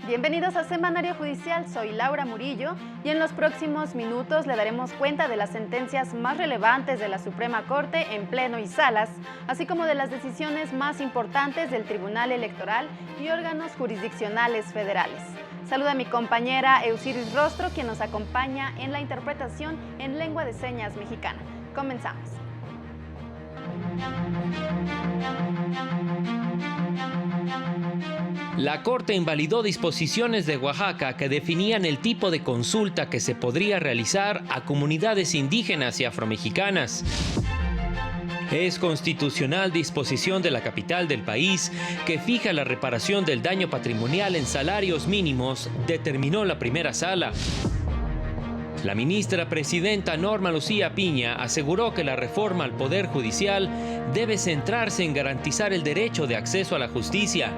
Bienvenidos a Semanario Judicial, soy Laura Murillo y en los próximos minutos le daremos cuenta de las sentencias más relevantes de la Suprema Corte en pleno y salas, así como de las decisiones más importantes del Tribunal Electoral y órganos jurisdiccionales federales. Saluda a mi compañera Eusiris Rostro, quien nos acompaña en la interpretación en lengua de señas mexicana. Comenzamos. La Corte invalidó disposiciones de Oaxaca que definían el tipo de consulta que se podría realizar a comunidades indígenas y afromexicanas. Es constitucional disposición de la capital del país que fija la reparación del daño patrimonial en salarios mínimos, determinó la primera sala. La ministra presidenta Norma Lucía Piña aseguró que la reforma al Poder Judicial debe centrarse en garantizar el derecho de acceso a la justicia.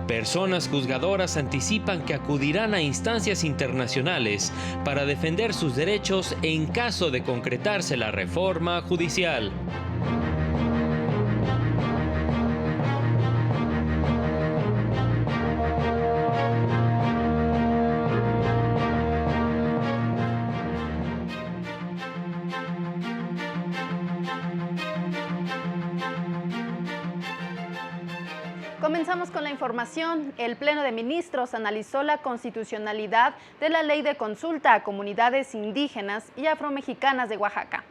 Personas juzgadoras anticipan que acudirán a instancias internacionales para defender sus derechos en caso de concretarse la reforma judicial. Comenzamos con la información. El Pleno de Ministros analizó la constitucionalidad de la ley de consulta a comunidades indígenas y afromexicanas de Oaxaca.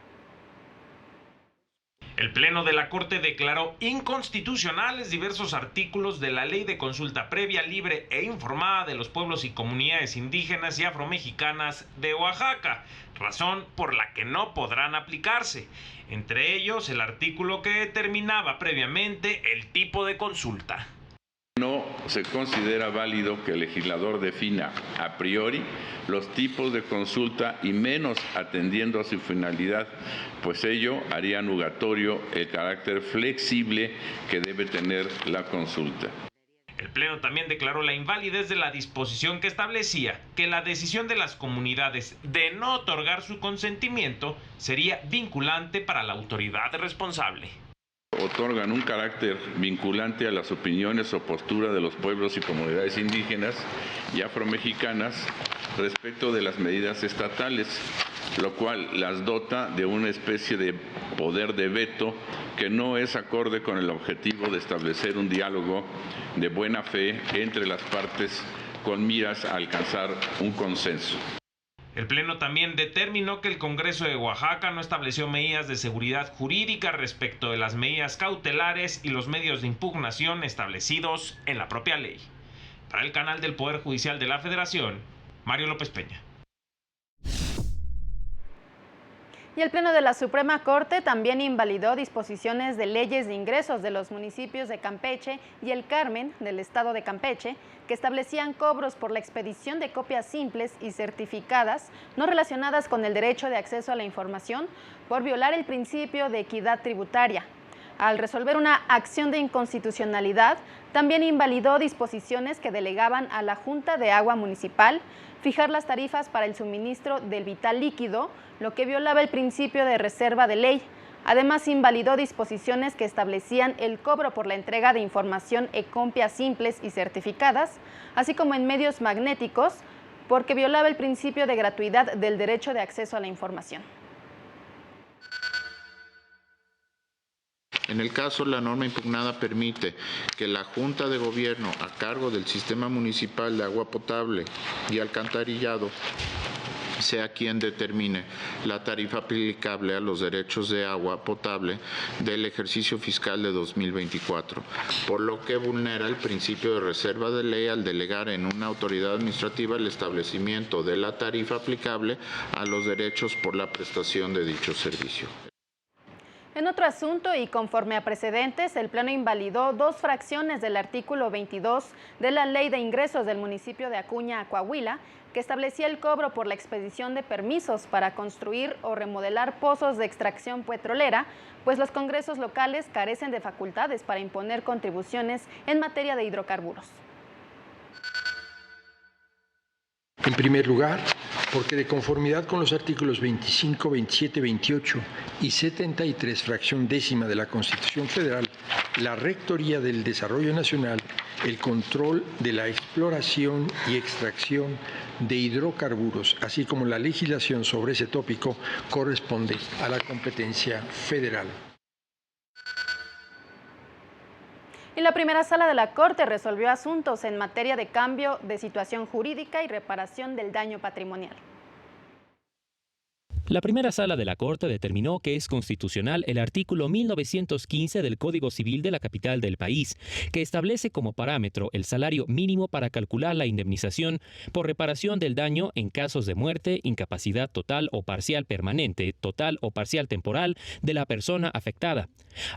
El Pleno de la Corte declaró inconstitucionales diversos artículos de la Ley de Consulta Previa, Libre e Informada de los Pueblos y Comunidades Indígenas y Afromexicanas de Oaxaca, razón por la que no podrán aplicarse. Entre ellos, el artículo que determinaba previamente el tipo de consulta. No se considera válido que el legislador defina a priori los tipos de consulta y menos atendiendo a su finalidad, pues ello haría nugatorio el carácter flexible que debe tener la consulta. El Pleno también declaró la invalidez de la disposición que establecía que la decisión de las comunidades de no otorgar su consentimiento sería vinculante para la autoridad responsable. Otorgan un carácter vinculante a las opiniones o posturas de los pueblos y comunidades indígenas y afromexicanas respecto de las medidas estatales, lo cual las dota de una especie de poder de veto que no es acorde con el objetivo de establecer un diálogo de buena fe entre las partes con miras a alcanzar un consenso. El Pleno también determinó que el Congreso de Oaxaca no estableció medidas de seguridad jurídica respecto de las medidas cautelares y los medios de impugnación establecidos en la propia ley. Para el canal del Poder Judicial de la Federación, Mario López Peña. Y el Pleno de la Suprema Corte también invalidó disposiciones de leyes de ingresos de los municipios de Campeche y El Carmen, del estado de Campeche, que establecían cobros por la expedición de copias simples y certificadas no relacionadas con el derecho de acceso a la información por violar el principio de equidad tributaria. Al resolver una acción de inconstitucionalidad, también invalidó disposiciones que delegaban a la Junta de Agua Municipal fijar las tarifas para el suministro del vital líquido, lo que violaba el principio de reserva de ley. Además, invalidó disposiciones que establecían el cobro por la entrega de información en copias simples y certificadas, así como en medios magnéticos, porque violaba el principio de gratuidad del derecho de acceso a la información. En el caso, la norma impugnada permite que la Junta de Gobierno a cargo del Sistema Municipal de Agua Potable y Alcantarillado sea quien determine la tarifa aplicable a los derechos de agua potable del ejercicio fiscal de 2024, por lo que vulnera el principio de reserva de ley al delegar en una autoridad administrativa el establecimiento de la tarifa aplicable a los derechos por la prestación de dicho servicio. En otro asunto y conforme a precedentes, el Pleno invalidó dos fracciones del artículo 22 de la Ley de Ingresos del municipio de Acuña, Coahuila, que establecía el cobro por la expedición de permisos para construir o remodelar pozos de extracción petrolera, pues los congresos locales carecen de facultades para imponer contribuciones en materia de hidrocarburos. En primer lugar, porque de conformidad con los artículos 25, 27, 28 y 73, fracción décima de la Constitución Federal, la Rectoría del Desarrollo Nacional el control de la exploración y extracción de hidrocarburos, así como la legislación sobre ese tópico, corresponde a la competencia federal. Y la primera sala de la Corte resolvió asuntos en materia de cambio de situación jurídica y reparación del daño patrimonial. La primera sala de la Corte determinó que es constitucional el artículo 1915 del Código Civil de la capital del país, que establece como parámetro el salario mínimo para calcular la indemnización por reparación del daño en casos de muerte, incapacidad total o parcial permanente, total o parcial temporal de la persona afectada.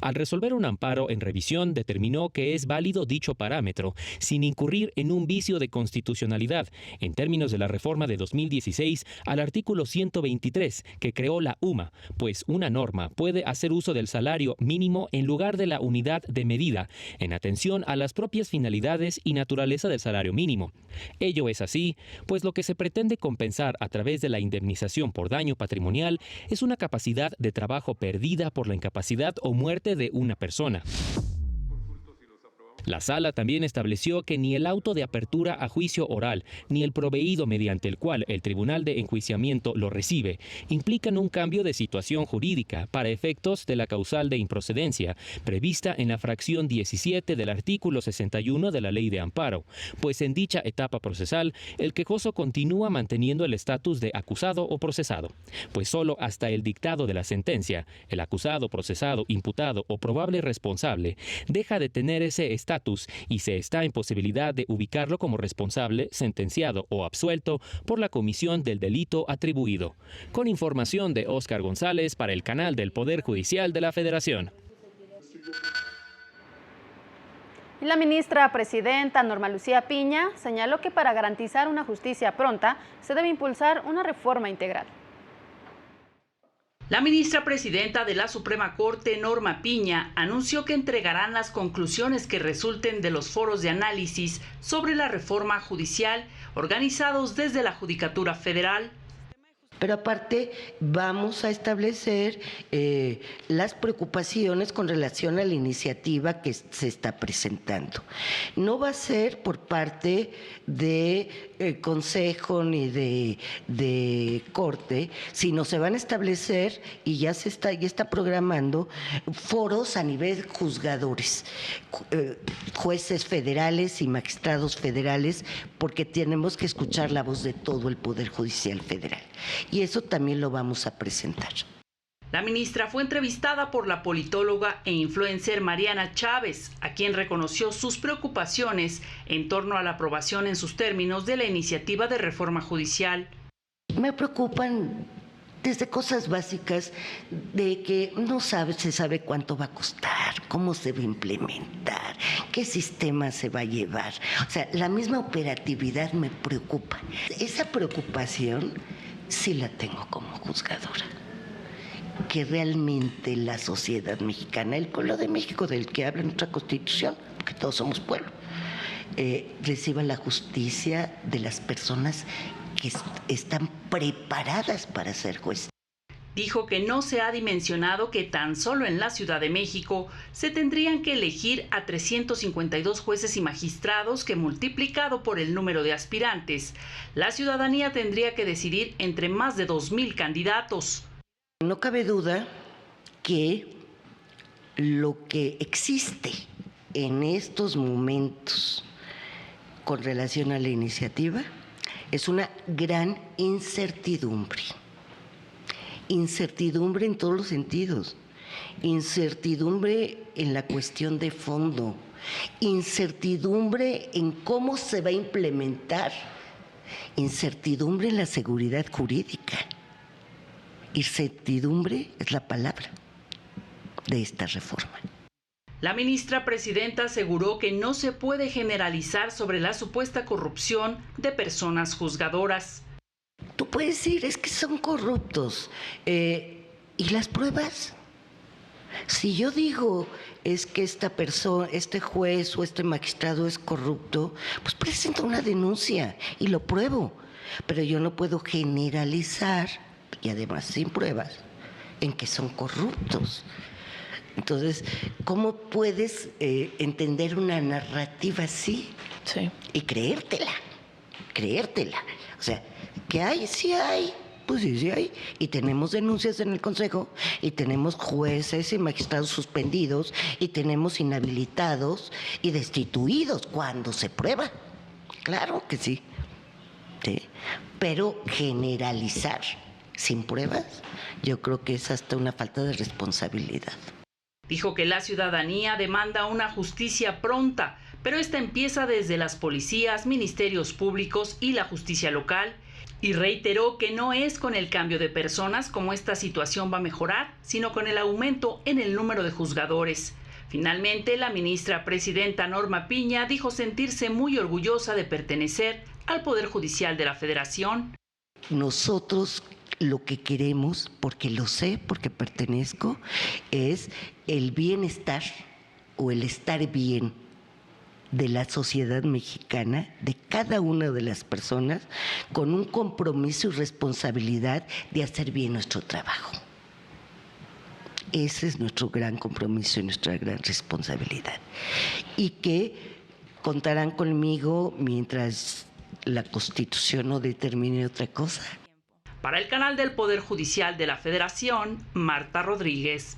Al resolver un amparo en revisión, determinó que es válido dicho parámetro sin incurrir en un vicio de constitucionalidad en términos de la reforma de 2016 al artículo 123, que creó la UMA, pues una norma puede hacer uso del salario mínimo en lugar de la unidad de medida, en atención a las propias finalidades y naturaleza del salario mínimo. Ello es así, pues lo que se pretende compensar a través de la indemnización por daño patrimonial es una capacidad de trabajo perdida por la incapacidad o muerte de una persona. La sala también estableció que ni el auto de apertura a juicio oral, ni el proveído mediante el cual el tribunal de enjuiciamiento lo recibe, implican un cambio de situación jurídica para efectos de la causal de improcedencia, prevista en la fracción 17 del artículo 61 de la Ley de Amparo, pues en dicha etapa procesal, el quejoso continúa manteniendo el estatus de acusado o procesado, pues solo hasta el dictado de la sentencia, el acusado, procesado, imputado o probable responsable deja de tener ese estatus y se está en posibilidad de ubicarlo como responsable, sentenciado o absuelto por la comisión del delito atribuido. Con información de Óscar González para el canal del Poder Judicial de la Federación. Y la ministra presidenta Norma Lucía Piña señaló que para garantizar una justicia pronta se debe impulsar una reforma integral. La ministra presidenta de la Suprema Corte, Norma Piña, anunció que entregarán las conclusiones que resulten de los foros de análisis sobre la reforma judicial organizados desde la Judicatura Federal. Pero aparte vamos a establecer las preocupaciones con relación a la iniciativa que se está presentando. No va a ser por parte de Consejo ni de Corte, sino se van a establecer y ya está programando foros a nivel juzgadores, jueces federales y magistrados federales, porque tenemos que escuchar la voz de todo el Poder Judicial Federal. Y eso también lo vamos a presentar. La ministra fue entrevistada por la politóloga e influencer Mariana Chávez, a quien reconoció sus preocupaciones en torno a la aprobación en sus términos de la iniciativa de reforma judicial. Me preocupan desde cosas básicas de que no se sabe cuánto va a costar, cómo se va a implementar, qué sistema se va a llevar. O sea, la misma operatividad me preocupa. Esa preocupación sí la tengo como juzgadora, que realmente la sociedad mexicana, el pueblo de México del que habla nuestra Constitución, porque todos somos pueblo, reciba la justicia de las personas que están preparadas para ser jueces. Dijo que no se ha dimensionado que tan solo en la Ciudad de México se tendrían que elegir a 352 jueces y magistrados que, multiplicado por el número de aspirantes, la ciudadanía tendría que decidir entre más de 2,000 candidatos. No cabe duda que lo que existe en estos momentos con relación a la iniciativa es una gran incertidumbre. Incertidumbre en todos los sentidos, incertidumbre en la cuestión de fondo, incertidumbre en cómo se va a implementar, incertidumbre en la seguridad jurídica. Incertidumbre es la palabra de esta reforma. La ministra presidenta aseguró que no se puede generalizar sobre la supuesta corrupción de personas juzgadoras. Tú puedes decir, es que son corruptos. ¿Y las pruebas? Si yo digo, es que esta persona, este juez o este magistrado es corrupto, pues presento una denuncia y lo pruebo. Pero yo no puedo generalizar, y además sin pruebas, en que son corruptos. Entonces, ¿cómo puedes entender una narrativa así? Sí. Y creértela. O sea, ¿qué hay? Sí hay. Pues sí hay. Y tenemos denuncias en el Consejo, y tenemos jueces y magistrados suspendidos, y tenemos inhabilitados y destituidos cuando se prueba. Claro que sí. Sí. Pero generalizar sin pruebas, yo creo que es hasta una falta de responsabilidad. Dijo que la ciudadanía demanda una justicia pronta, pero esta empieza desde las policías, ministerios públicos y la justicia local, y reiteró que no es con el cambio de personas como esta situación va a mejorar, sino con el aumento en el número de juzgadores. Finalmente, la ministra presidenta Norma Piña dijo sentirse muy orgullosa de pertenecer al Poder Judicial de la Federación. Nosotros lo que queremos, porque lo sé, porque pertenezco, es el bienestar o el estar bien de la sociedad mexicana, de cada una de las personas, con un compromiso y responsabilidad de hacer bien nuestro trabajo. Ese es nuestro gran compromiso y nuestra gran responsabilidad. Y que contarán conmigo mientras la Constitución no determine otra cosa. Para el canal del Poder Judicial de la Federación, Marta Rodríguez.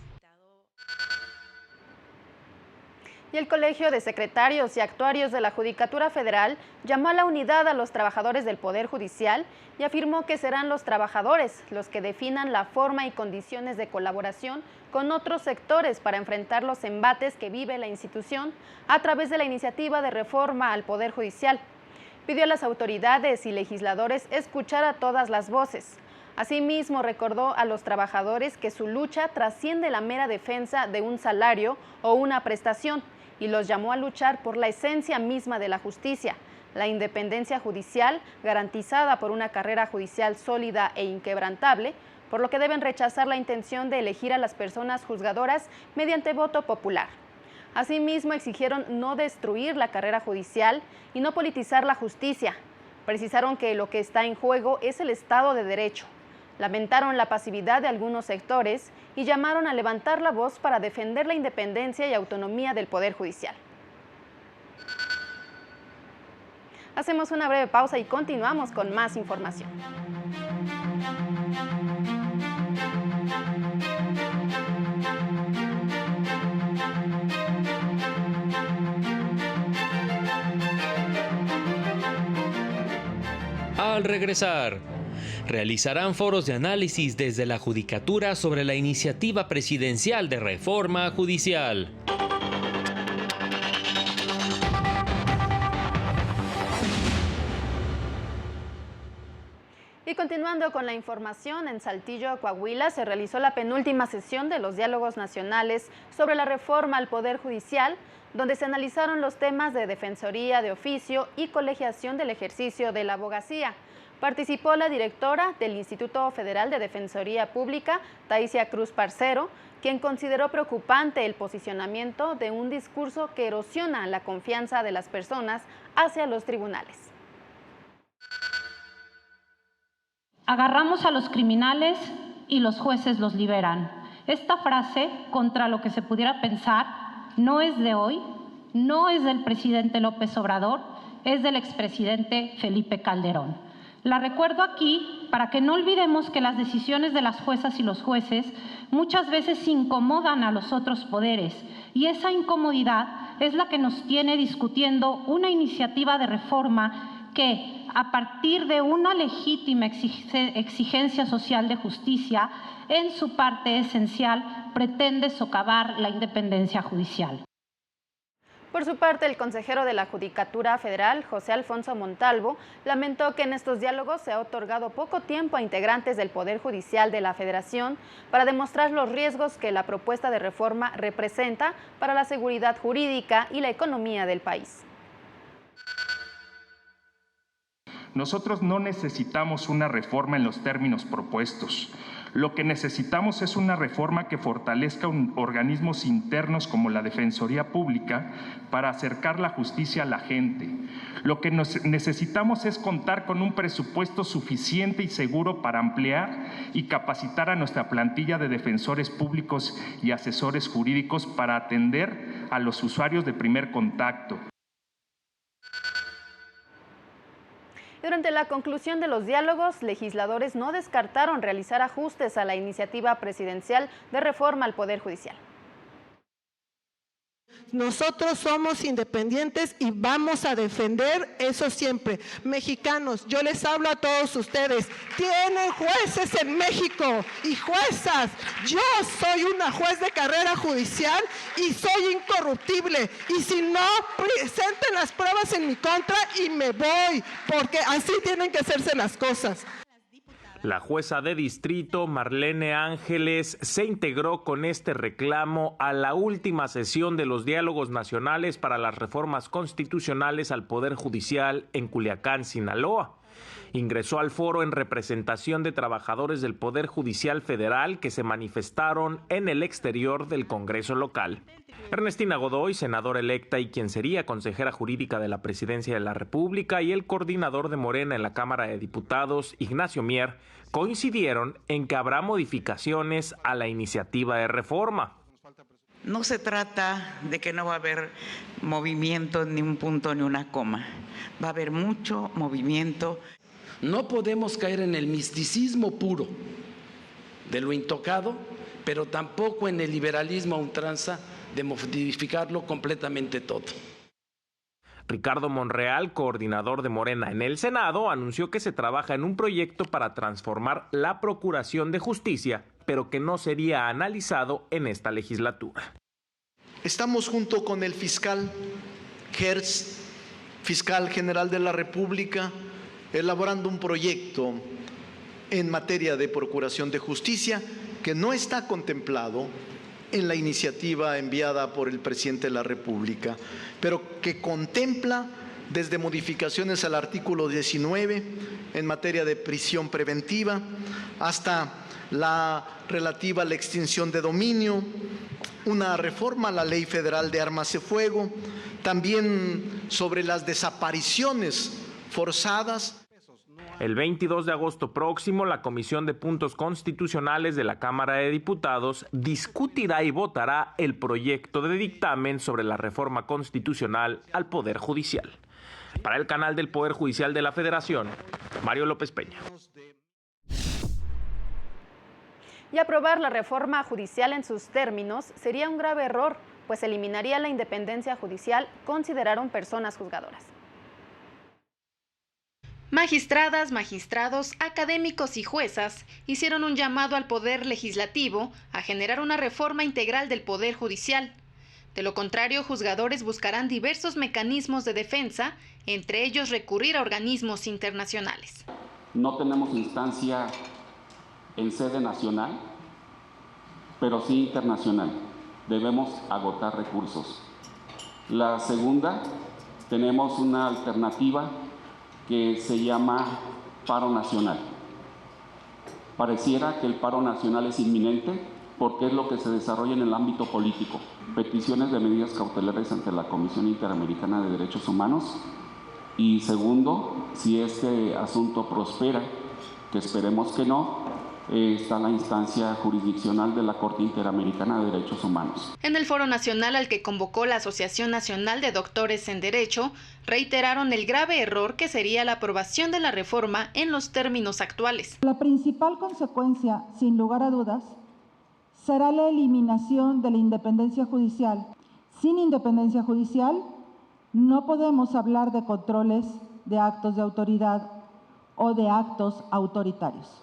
Y el Colegio de Secretarios y Actuarios de la Judicatura Federal llamó a la unidad a los trabajadores del Poder Judicial y afirmó que serán los trabajadores los que definan la forma y condiciones de colaboración con otros sectores para enfrentar los embates que vive la institución a través de la iniciativa de reforma al Poder Judicial. Pidió a las autoridades y legisladores escuchar a todas las voces. Asimismo, recordó a los trabajadores que su lucha trasciende la mera defensa de un salario o una prestación y los llamó a luchar por la esencia misma de la justicia, la independencia judicial garantizada por una carrera judicial sólida e inquebrantable, por lo que deben rechazar la intención de elegir a las personas juzgadoras mediante voto popular. Asimismo, exigieron no destruir la carrera judicial y no politizar la justicia. Precisaron que lo que está en juego es el Estado de Derecho. Lamentaron la pasividad de algunos sectores y llamaron a levantar la voz para defender la independencia y autonomía del Poder Judicial. Hacemos una breve pausa y continuamos con más información. Al regresar, realizarán foros de análisis desde la Judicatura sobre la iniciativa presidencial de reforma judicial. Y continuando con la información, en Saltillo, Coahuila, se realizó la penúltima sesión de los diálogos nacionales sobre la reforma al Poder Judicial, donde se analizaron los temas de defensoría de oficio y colegiación del ejercicio de la abogacía. Participó la directora del Instituto Federal de Defensoría Pública, Taisia Cruz Parcero, quien consideró preocupante el posicionamiento de un discurso que erosiona la confianza de las personas hacia los tribunales. Agarramos a los criminales y los jueces los liberan. Esta frase, contra lo que se pudiera pensar, no es de hoy, no es del presidente López Obrador, es del expresidente Felipe Calderón. La recuerdo aquí para que no olvidemos que las decisiones de las juezas y los jueces muchas veces incomodan a los otros poderes y esa incomodidad es la que nos tiene discutiendo una iniciativa de reforma que, a partir de una legítima exigencia social de justicia, en su parte esencial pretende socavar la independencia judicial. Por su parte, el consejero de la Judicatura Federal, José Alfonso Montalvo, lamentó que en estos diálogos se ha otorgado poco tiempo a integrantes del Poder Judicial de la Federación para demostrar los riesgos que la propuesta de reforma representa para la seguridad jurídica y la economía del país. Nosotros no necesitamos una reforma en los términos propuestos. Lo que necesitamos es una reforma que fortalezca organismos internos como la Defensoría Pública para acercar la justicia a la gente. Lo que necesitamos es contar con un presupuesto suficiente y seguro para ampliar y capacitar a nuestra plantilla de defensores públicos y asesores jurídicos para atender a los usuarios de primer contacto. Durante la conclusión de los diálogos, legisladores no descartaron realizar ajustes a la iniciativa presidencial de reforma al Poder Judicial. Nosotros somos independientes y vamos a defender eso siempre. Mexicanos, yo les hablo a todos ustedes, tienen jueces en México y juezas. Yo soy una juez de carrera judicial y soy incorruptible. Y si no, presenten las pruebas en mi contra y me voy, porque así tienen que hacerse las cosas. La jueza de distrito, Marlene Ángeles, se integró con este reclamo a la última sesión de los diálogos nacionales para las reformas constitucionales al Poder Judicial en Culiacán, Sinaloa. Ingresó al foro en representación de trabajadores del Poder Judicial Federal que se manifestaron en el exterior del Congreso local. Ernestina Godoy, senadora electa y quien sería consejera jurídica de la Presidencia de la República, y el coordinador de Morena en la Cámara de Diputados, Ignacio Mier, coincidieron en que habrá modificaciones a la iniciativa de reforma. No se trata de que no va a haber movimiento, ni un punto ni una coma. Va a haber mucho movimiento. No podemos caer en el misticismo puro de lo intocado, pero tampoco en el liberalismo a ultranza de modificarlo completamente todo. Ricardo Monreal, coordinador de Morena en el Senado, anunció que se trabaja en un proyecto para transformar la Procuración de Justicia, pero que no sería analizado en esta legislatura. Estamos junto con el fiscal Hertz, fiscal general de la República, elaborando un proyecto en materia de Procuración de Justicia que no está contemplado en la iniciativa enviada por el presidente de la República, pero que contempla desde modificaciones al artículo 19 en materia de prisión preventiva hasta la relativa a la extinción de dominio, una reforma a la Ley Federal de Armas de Fuego, también sobre las desapariciones forzadas. El 22 de agosto próximo, la Comisión de Puntos Constitucionales de la Cámara de Diputados discutirá y votará el proyecto de dictamen sobre la reforma constitucional al Poder Judicial. Para el canal del Poder Judicial de la Federación, Mario López Peña. Y aprobar la reforma judicial en sus términos sería un grave error, pues eliminaría la independencia judicial, consideraron personas juzgadoras. Magistradas, magistrados, académicos y juezas hicieron un llamado al Poder Legislativo a generar una reforma integral del Poder Judicial. De lo contrario, juzgadores buscarán diversos mecanismos de defensa, entre ellos recurrir a organismos internacionales. No tenemos instancia en sede nacional, pero sí internacional. Debemos agotar recursos. La segunda, tenemos una alternativa que se llama paro nacional. Pareciera que el paro nacional es inminente porque es lo que se desarrolla en el ámbito político. Peticiones de medidas cautelares ante la Comisión Interamericana de Derechos Humanos. Y segundo, si este asunto prospera, que esperemos que no, está la instancia jurisdiccional de la Corte Interamericana de Derechos Humanos. En el foro nacional al que convocó la Asociación Nacional de Doctores en Derecho, reiteraron el grave error que sería la aprobación de la reforma en los términos actuales. La principal consecuencia, sin lugar a dudas, será la eliminación de la independencia judicial. Sin independencia judicial, no podemos hablar de controles de actos de autoridad o de actos autoritarios.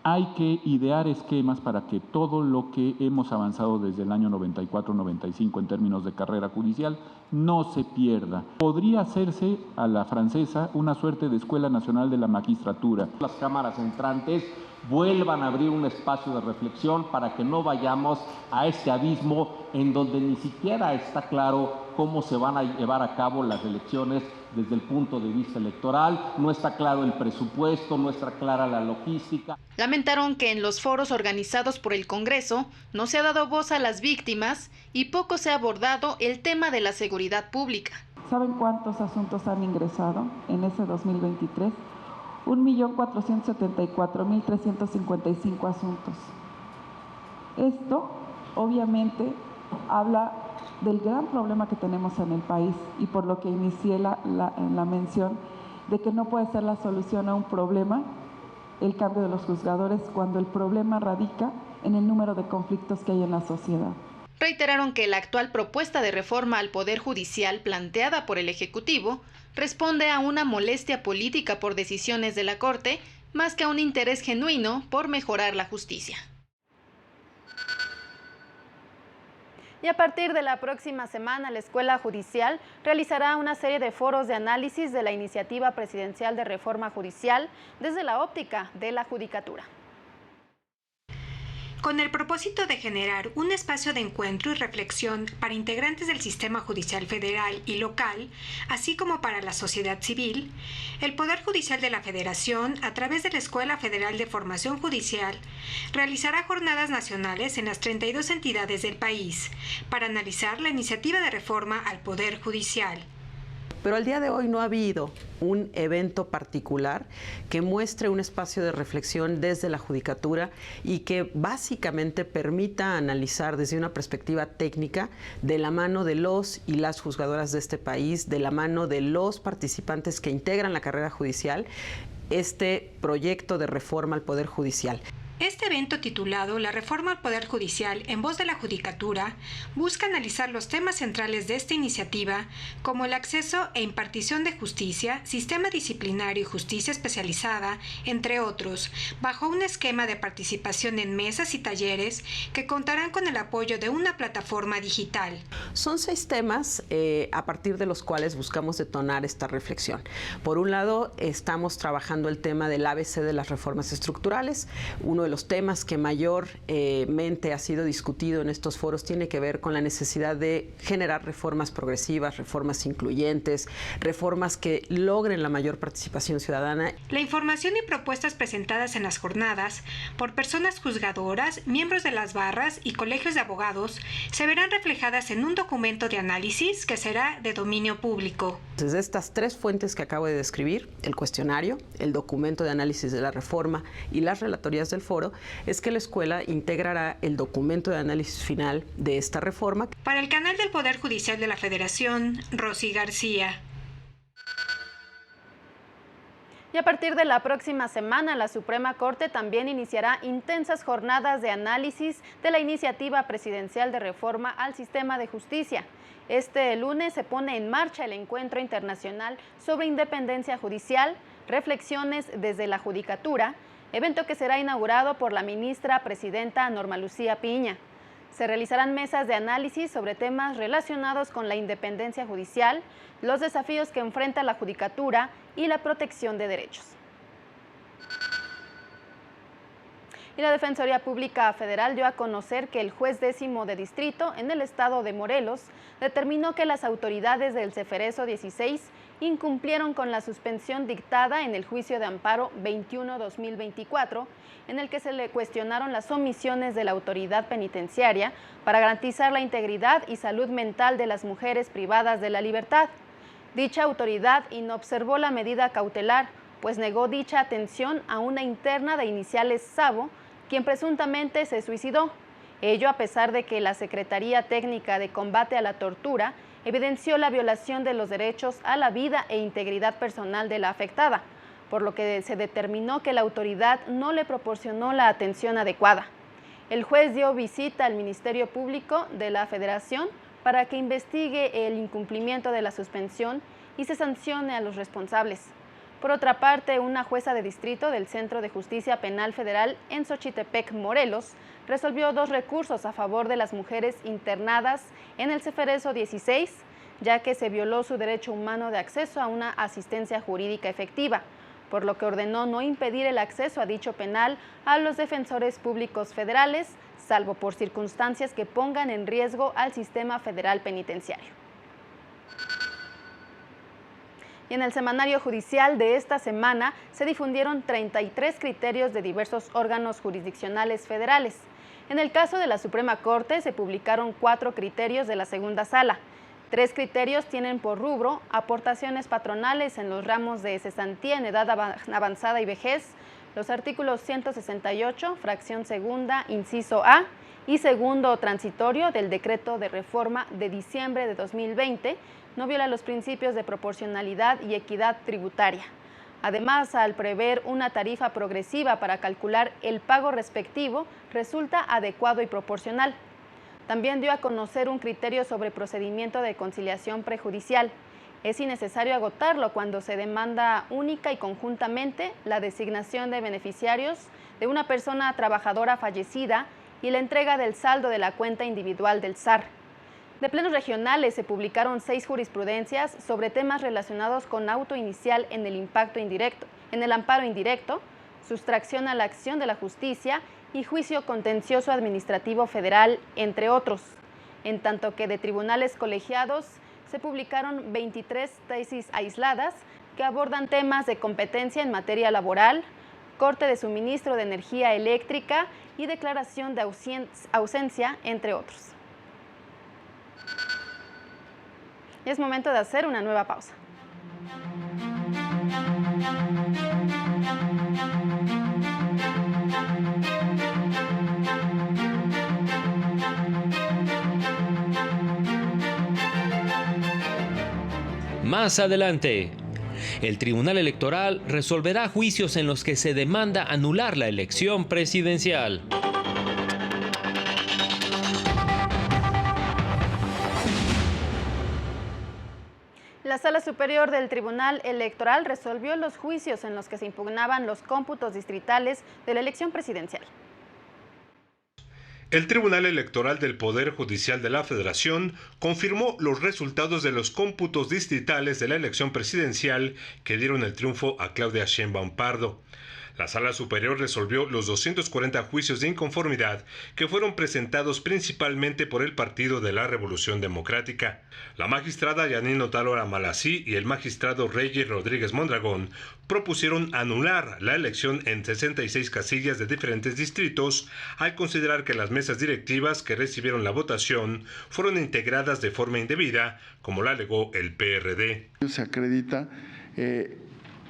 Hay que idear esquemas para que todo lo que hemos avanzado desde el año 94-95 en términos de carrera judicial no se pierda. Podría hacerse a la francesa una suerte de Escuela Nacional de la Magistratura. Las cámaras entrantes vuelvan a abrir un espacio de reflexión para que no vayamos a este abismo en donde ni siquiera está claro cómo se van a llevar a cabo las elecciones desde el punto de vista electoral, no está claro el presupuesto, no está clara la logística. Lamentaron que en los foros organizados por el Congreso no se ha dado voz a las víctimas y poco se ha abordado el tema de la seguridad pública. ¿Saben cuántos asuntos han ingresado en ese 2023? 1.474.355 asuntos. Esto, obviamente, habla del gran problema que tenemos en el país y por lo que inicié la mención de que no puede ser la solución a un problema el cambio de los juzgadores cuando el problema radica en el número de conflictos que hay en la sociedad. Reiteraron que la actual propuesta de reforma al Poder Judicial planteada por el Ejecutivo responde a una molestia política por decisiones de la Corte, más que a un interés genuino por mejorar la justicia. Y a partir de la próxima semana, la Escuela Judicial realizará una serie de foros de análisis de la iniciativa presidencial de reforma judicial desde la óptica de la judicatura. Con el propósito de generar un espacio de encuentro y reflexión para integrantes del sistema judicial federal y local, así como para la sociedad civil, el Poder Judicial de la Federación, a través de la Escuela Federal de Formación Judicial, realizará jornadas nacionales en las 32 entidades del país para analizar la iniciativa de reforma al Poder Judicial. Pero al día de hoy no ha habido un evento particular que muestre un espacio de reflexión desde la judicatura y que básicamente permita analizar desde una perspectiva técnica de la mano de los y las juzgadoras de este país, de la mano de los participantes que integran la carrera judicial, este proyecto de reforma al Poder Judicial. Este evento, titulado La reforma al Poder Judicial en voz de la Judicatura, busca analizar los temas centrales de esta iniciativa, como el acceso e impartición de justicia, sistema disciplinario y justicia especializada, entre otros, bajo un esquema de participación en mesas y talleres que contarán con el apoyo de una plataforma digital. Son 6 temas a partir de los cuales buscamos detonar esta reflexión. Por un lado, estamos trabajando el tema del ABC de las reformas estructurales. Uno de los temas que mayormente ha sido discutido en estos foros tiene que ver con la necesidad de generar reformas progresivas, reformas incluyentes, reformas que logren la mayor participación ciudadana. La información y propuestas presentadas en las jornadas por personas juzgadoras, miembros de las barras y colegios de abogados se verán reflejadas en un documento de análisis que será de dominio público. Desde estas 3 fuentes que acabo de describir, el cuestionario, el documento de análisis de la reforma y las relatorías del foro, es que la escuela integrará el documento de análisis final de esta reforma. Para el canal del Poder Judicial de la Federación, Rosy García. Y a partir de la próxima semana, la Suprema Corte también iniciará intensas jornadas de análisis de la iniciativa presidencial de reforma al sistema de justicia. Este lunes se pone en marcha el Encuentro Internacional sobre Independencia Judicial, Reflexiones desde la Judicatura, evento que será inaugurado por la ministra presidenta Norma Lucía Piña. Se realizarán mesas de análisis sobre temas relacionados con la independencia judicial, los desafíos que enfrenta la judicatura y la protección de derechos. Y la Defensoría Pública Federal dio a conocer que el juez 10º de distrito en el estado de Morelos determinó que las autoridades del Ceferezo 16 incumplieron con la suspensión dictada en el juicio de amparo 21-2024, en el que se le cuestionaron las omisiones de la autoridad penitenciaria para garantizar la integridad y salud mental de las mujeres privadas de la libertad. Dicha autoridad inobservó la medida cautelar, pues negó dicha atención a una interna de iniciales Sabo, quien presuntamente se suicidó. Ello a pesar de que la Secretaría Técnica de Combate a la Tortura evidenció la violación de los derechos a la vida e integridad personal de la afectada, por lo que se determinó que la autoridad no le proporcionó la atención adecuada. El juez dio visita al Ministerio Público de la Federación para que investigue el incumplimiento de la suspensión y se sancione a los responsables. Por otra parte, una jueza de distrito del Centro de Justicia Penal Federal en Xochitepec, Morelos, resolvió 2 recursos a favor de las mujeres internadas en el Ceferezo 16, ya que se violó su derecho humano de acceso a una asistencia jurídica efectiva, por lo que ordenó no impedir el acceso a dicho penal a los defensores públicos federales, salvo por circunstancias que pongan en riesgo al sistema federal penitenciario. Y en el semanario judicial de esta semana se difundieron 33 criterios de diversos órganos jurisdiccionales federales. En el caso de la Suprema Corte se publicaron 4 criterios de la segunda sala. 3 criterios tienen por rubro aportaciones patronales en los ramos de cesantía en edad avanzada y vejez, los artículos 168, fracción segunda, inciso A, y segundo transitorio del decreto de reforma de diciembre de 2020, no viola los principios de proporcionalidad y equidad tributaria. Además, al prever una tarifa progresiva para calcular el pago respectivo, resulta adecuado y proporcional. También dio a conocer un criterio sobre procedimiento de conciliación prejudicial. Es innecesario agotarlo cuando se demanda única y conjuntamente la designación de beneficiarios de una persona trabajadora fallecida y la entrega del saldo de la cuenta individual del SAR. De plenos regionales se publicaron 6 jurisprudencias sobre temas relacionados con auto inicial en el amparo indirecto, sustracción a la acción de la justicia y juicio contencioso administrativo federal, entre otros. En tanto que de tribunales colegiados se publicaron 23 tesis aisladas que abordan temas de competencia en materia laboral, corte de suministro de energía eléctrica y declaración de ausencia, entre otros. Y es momento de hacer una nueva pausa. Más adelante, el Tribunal Electoral resolverá juicios en los que se demanda anular la elección presidencial. La Sala Superior del Tribunal Electoral resolvió los juicios en los que se impugnaban los cómputos distritales de la elección presidencial. El Tribunal Electoral del Poder Judicial de la Federación confirmó los resultados de los cómputos distritales de la elección presidencial que dieron el triunfo a Claudia Sheinbaum Pardo. La Sala Superior resolvió los 240 juicios de inconformidad que fueron presentados principalmente por el Partido de la Revolución Democrática. La magistrada Yanine Otárola Malací y el magistrado Reyes Rodríguez Mondragón propusieron anular la elección en 66 casillas de diferentes distritos al considerar que las mesas directivas que recibieron la votación fueron integradas de forma indebida, como lo alegó el PRD. Se acredita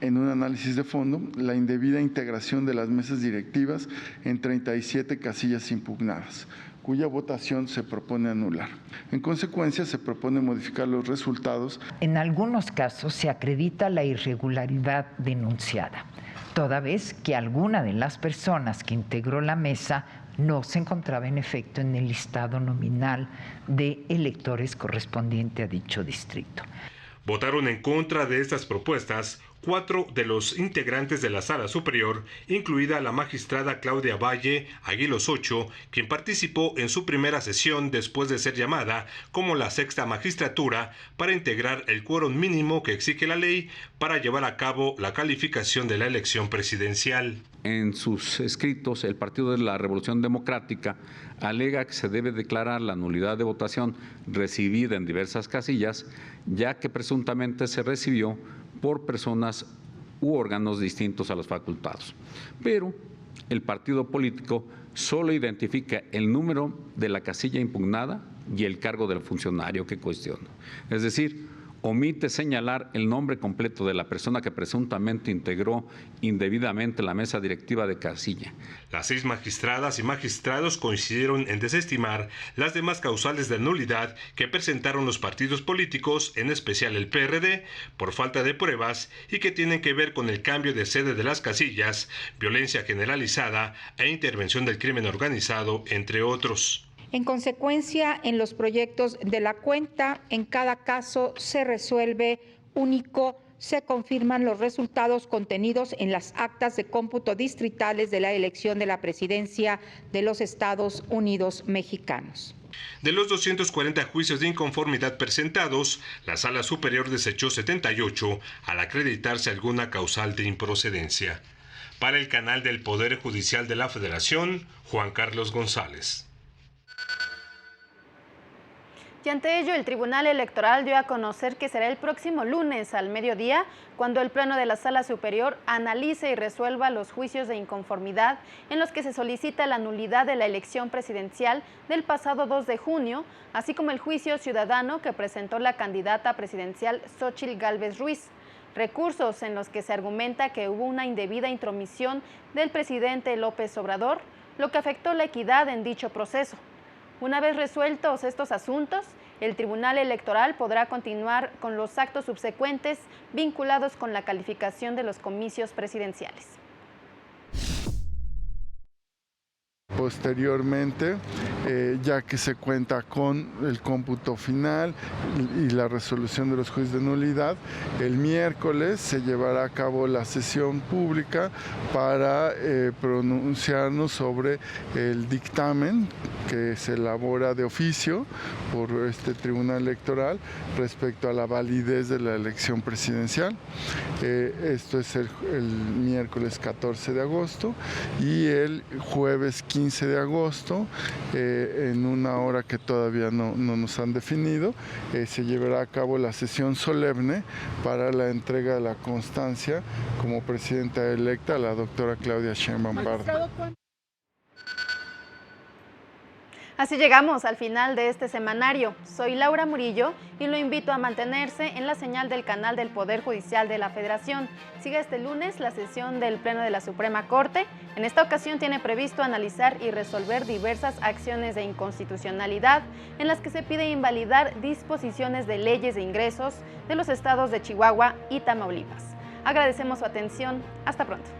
en un análisis de fondo la indebida integración de las mesas directivas en 37 casillas impugnadas, cuya votación se propone anular. En consecuencia, se propone modificar los resultados. En algunos casos se acredita la irregularidad denunciada, toda vez que alguna de las personas que integró la mesa no se encontraba en efecto en el listado nominal de electores correspondiente a dicho distrito. Votaron en contra de estas propuestas 4 de los integrantes de la Sala Superior, incluida la magistrada Claudia Valle Aguilos Ocho, quien participó en su primera sesión después de ser llamada como la sexta magistratura para integrar el quórum mínimo que exige la ley para llevar a cabo la calificación de la elección presidencial. En sus escritos, el Partido de la Revolución Democrática alega que se debe declarar la nulidad de votación recibida en diversas casillas, ya que presuntamente se recibió por personas u órganos distintos a los facultados. Pero el partido político solo identifica el número de la casilla impugnada y el cargo del funcionario que cuestiona. Es decir, omite señalar el nombre completo de la persona que presuntamente integró indebidamente la mesa directiva de casilla. Las 6 magistradas y magistrados coincidieron en desestimar las demás causales de nulidad que presentaron los partidos políticos, en especial el PRD, por falta de pruebas y que tienen que ver con el cambio de sede de las casillas, violencia generalizada e intervención del crimen organizado, entre otros. En consecuencia, en los proyectos de la cuenta, en cada caso se resuelve único, se confirman los resultados contenidos en las actas de cómputo distritales de la elección de la presidencia de los Estados Unidos mexicanos. De los 240 juicios de inconformidad presentados, la Sala Superior desechó 78 al acreditarse alguna causal de improcedencia. Para el canal del Poder Judicial de la Federación, Juan Carlos González. Y ante ello, el Tribunal Electoral dio a conocer que será el próximo lunes al mediodía cuando el Pleno de la Sala Superior analice y resuelva los juicios de inconformidad en los que se solicita la nulidad de la elección presidencial del pasado 2 de junio, así como el juicio ciudadano que presentó la candidata presidencial Xóchitl Gálvez Ruiz. Recursos en los que se argumenta que hubo una indebida intromisión del presidente López Obrador, lo que afectó la equidad en dicho proceso. Una vez resueltos estos asuntos, el Tribunal Electoral podrá continuar con los actos subsecuentes vinculados con la calificación de los comicios presidenciales. Posteriormente, ya que se cuenta con el cómputo final y la resolución de los juicios de nulidad, el miércoles se llevará a cabo la sesión pública para pronunciarnos sobre el dictamen que se elabora de oficio por este Tribunal Electoral respecto a la validez de la elección presidencial. Esto es el miércoles 14 de agosto y el jueves 15 de agosto, en una hora que todavía no nos han definido, se llevará a cabo la sesión solemne para la entrega de la constancia como presidenta electa a la doctora Claudia Sheinbaum Pardo. Así llegamos al final de este semanario. Soy Laura Murillo y lo invito a mantenerse en la señal del canal del Poder Judicial de la Federación. Siga este lunes la sesión del Pleno de la Suprema Corte. En esta ocasión tiene previsto analizar y resolver diversas acciones de inconstitucionalidad en las que se pide invalidar disposiciones de leyes de ingresos de los estados de Chihuahua y Tamaulipas. Agradecemos su atención. Hasta pronto.